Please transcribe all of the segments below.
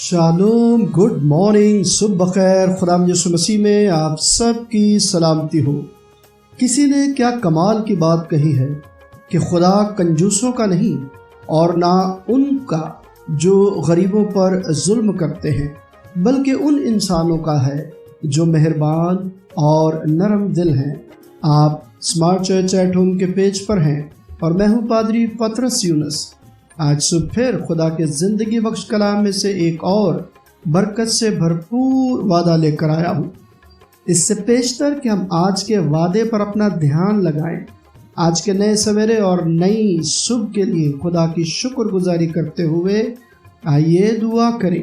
Shalom, good morning, सुबह बखैर। खुदा यीशु मसीह में आप सब की सलामती हो। किसी ने क्या कमाल की बात कही है कि खुदा कंजूसों का नहीं और ना उनका जो गरीबों पर जुल्म करते हैं, बल्कि उन इंसानों का है जो मेहरबान और नरम दिल हैं। आप स्मार्ट चर्च एट होम के पेज पर हैं और मैं हूँ पादरी पतरस यूनुस। आज सुबह फिर खुदा के ज़िंदगी बख्श कलाम में से एक और बरकत से भरपूर वादा लेकर आया हूँ। इससे पेशतर कि हम आज के वादे पर अपना ध्यान लगाएं, आज के नए सवेरे और नई सुबह के लिए खुदा की शुक्रगुजारी करते हुए आइए दुआ करें।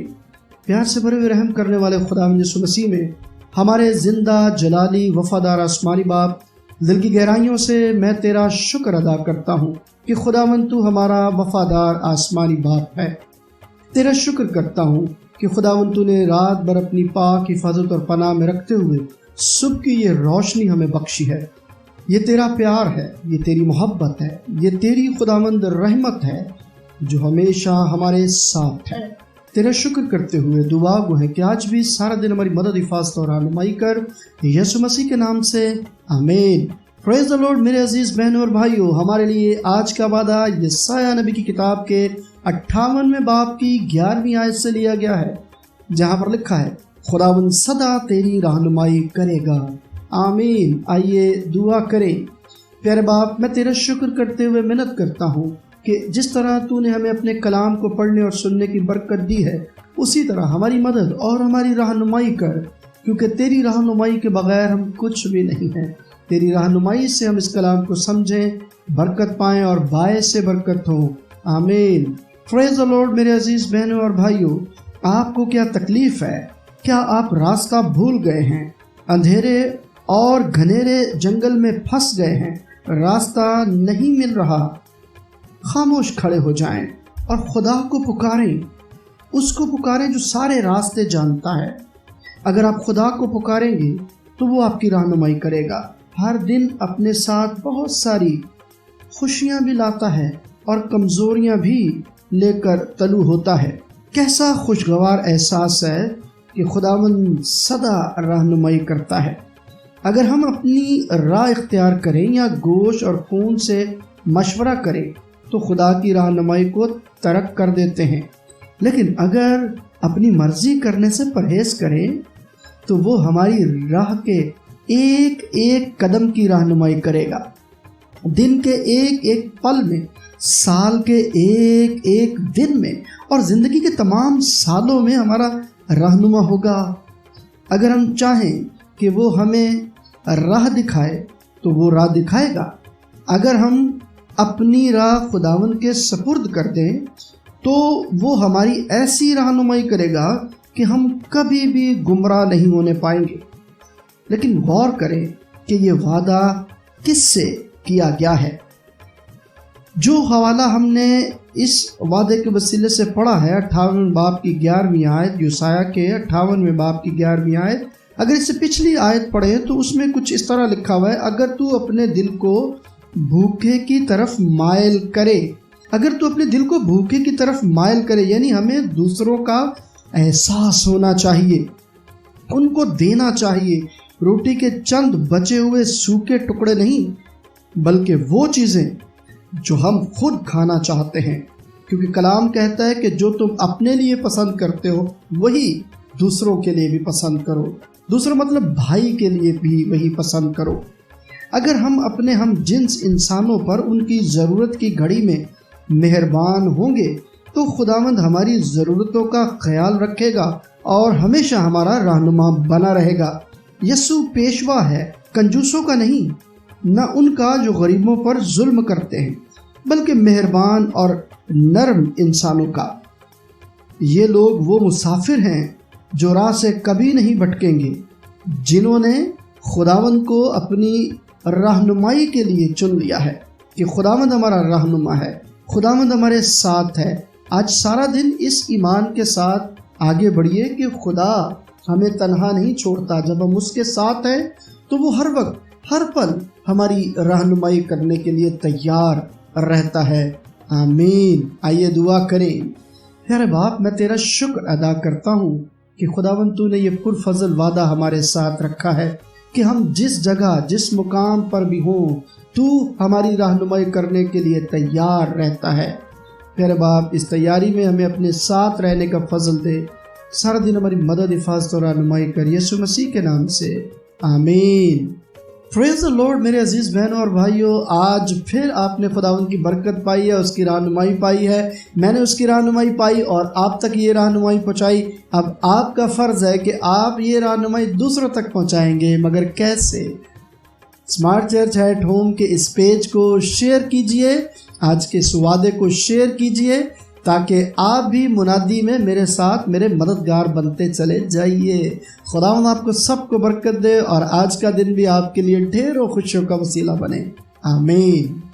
प्यार से भरे हुए रहम करने वाले खुदा यीशु मसीह में हमारे जिंदा जलाली वफादार आसमानी बाप, दिल की गहराइयों से मैं तेरा शुक्र अदा करता हूँ कि खुदावंद तू हमारा वफादार आसमानी बाप है। तेरा शुक्र करता हूँ कि खुदावंद तूने रात भर अपनी पाक हिफाजत और पनाह में रखते हुए सुबह की ये रोशनी हमें बख्शी है। ये तेरा प्यार है, ये तेरी मोहब्बत है, ये तेरी खुदावंद रहमत है जो हमेशा हमारे साथ है। तेरा शुक्र करते हुए दुआ गो है कि आज भी सारा दिन हमारी मदद, हिफाजत और रहनुमाई कर, यीशु मसीह के नाम से आमीन। Praise the Lord. मेरे अजीज बहनों और भाइयों, हमारे लिए आज का वादा यशायाह नबी की किताब के 58वें बाब की 11वीं आयत से लिया गया है, जहाँ पर लिखा है, खुदावंद सदा तेरी रहनुमाई करेगा। आमीन। आइए दुआ करें। प्यारे बाप, मैं तेरा शुक्र करते हुए मिन्नत करता हूँ कि जिस तरह तूने हमें अपने कलाम को पढ़ने और सुनने की बरकत दी है, उसी तरह हमारी मदद और हमारी रहनुमाई कर, क्योंकि तेरी रहनुमाई के बगैर हम कुछ भी नहीं हैं। तेरी रहनुमाई से हम इस कलाम को समझें, बरकत पाएं और बायस से बरकत हो। आमीन। Praise the Lord. मेरे अजीज बहनों और भाइयों, आपको क्या तकलीफ है? क्या आप रास्ता भूल गए हैं? अंधेरे और घनेरे जंगल में फंस गए हैं, रास्ता नहीं मिल रहा? खामोश खड़े हो जाएं और खुदा को पुकारें। उसको पुकारें जो सारे रास्ते जानता है। अगर आप खुदा को पुकारेंगे तो वो आपकी रहनुमाई करेगा। हर दिन अपने साथ बहुत सारी खुशियां भी लाता है और कमजोरियां भी लेकर तलू होता है। कैसा खुशगवार एहसास है कि खुदावंद सदा रहनुमाई करता है। अगर हम अपनी राह इख्तियार करें या गोश और खून से मशवरा करें तो खुदा की रहनुमाई को तर्क कर देते हैं, लेकिन अगर अपनी मर्जी करने से परहेज करें तो वो हमारी राह के एक एक कदम की रहनुमाई करेगा। दिन के एक एक पल में, साल के एक एक दिन में और ज़िंदगी के तमाम सालों में हमारा रहनुमा होगा। अगर हम चाहें कि वो हमें राह दिखाए तो वो राह दिखाएगा। अगर हम अपनी राह खुदावंद के सपुर्द कर दें तो वो हमारी ऐसी रहनुमाई करेगा कि हम कभी भी गुमराह नहीं होने पाएंगे। लेकिन गौर करें कि ये वादा किससे किया गया है। जो हवाला हमने इस वादे के वसीले से पढ़ा है, 58वें बाब की 11वीं आयत, यशायाह के 58वें बाब की 11वीं आयत, अगर इससे पिछली आयत पढ़े तो उसमें कुछ इस तरह लिखा हुआ है, अगर तू अपने दिल को भूखे की तरफ मायल करे। अगर तू अपने दिल को भूखे की तरफ मायल करे, यानी हमें दूसरों का एहसास होना चाहिए, उनको देना चाहिए। रोटी के चंद बचे हुए सूखे टुकड़े नहीं, बल्कि वो चीज़ें जो हम खुद खाना चाहते हैं, क्योंकि कलाम कहता है कि जो तुम अपने लिए पसंद करते हो वही दूसरों के लिए भी पसंद करो। दूसरा मतलब भाई के लिए भी वही पसंद करो। अगर हम अपने हम जिन्स इंसानों पर उनकी ज़रूरत की घड़ी में मेहरबान होंगे तो खुदावंद हमारी ज़रूरतों का ख्याल रखेगा और हमेशा हमारा रहनुमा बना रहेगा। यीशु पेशवा है, कंजूसों का नहीं, न उनका जो गरीबों पर जुल्म करते हैं, बल्कि मेहरबान और नरम इंसानों का। ये लोग वो मुसाफिर हैं जो राह से कभी नहीं भटकेंगे, जिन्होंने खुदावंद को अपनी रहनुमाई के लिए चुन लिया है कि खुदावंद हमारा रहनुमा है, खुदावंद हमारे साथ है। आज सारा दिन इस ईमान के साथ आगे बढ़िए कि खुदा हमें तन्हा नहीं छोड़ता। जब हम उसके साथ हैं तो वो हर वक्त हर पल हमारी रहनुमाई करने के लिए तैयार रहता है। आमीन। आइए दुआ करें। پیارے باپ، میں تیرا شکر ادا کرتا ہوں کہ خداوند تو نے یہ پرفضل وعدہ ہمارے ساتھ رکھا ہے کہ ہم جس جگہ جس مقام پر بھی ہوں تو ہماری رہنمائی کرنے کے لیے تیار رہتا ہے۔ پیارے باپ، اس تیاری میں ہمیں اپنے ساتھ رہنے کا فضل دے، سارا دن ہماری مدد، حفاظت اور رہنمائی کر، یسوع مسیح کے نام سے آمین۔ پریز دی لارڈ میرے عزیز بہنوں اور بھائیوں، آج پھر آپ نے خداوند کی برکت پائی ہے، اس کی رہنمائی پائی ہے، میں نے اس کی رہنمائی پائی اور آپ تک یہ رہنمائی پہنچائی۔ اب آپ کا فرض ہے کہ آپ یہ رہنمائی دوسروں تک پہنچائیں گے، مگر کیسے؟ اسمارٹ چرچ ایٹ ہوم کے اس پیج کو شیئر کیجئے، آج کے اس وعدے کو شیئر کیجئے تاکہ آپ بھی منادی میں میرے ساتھ میرے مددگار بنتے چلے جائیے۔ خداوند آپ کو سب کو برکت دے اور آج کا دن بھی آپ کے لیے ڈھیروں خوشیوں کا وسیلہ بنے، آمین۔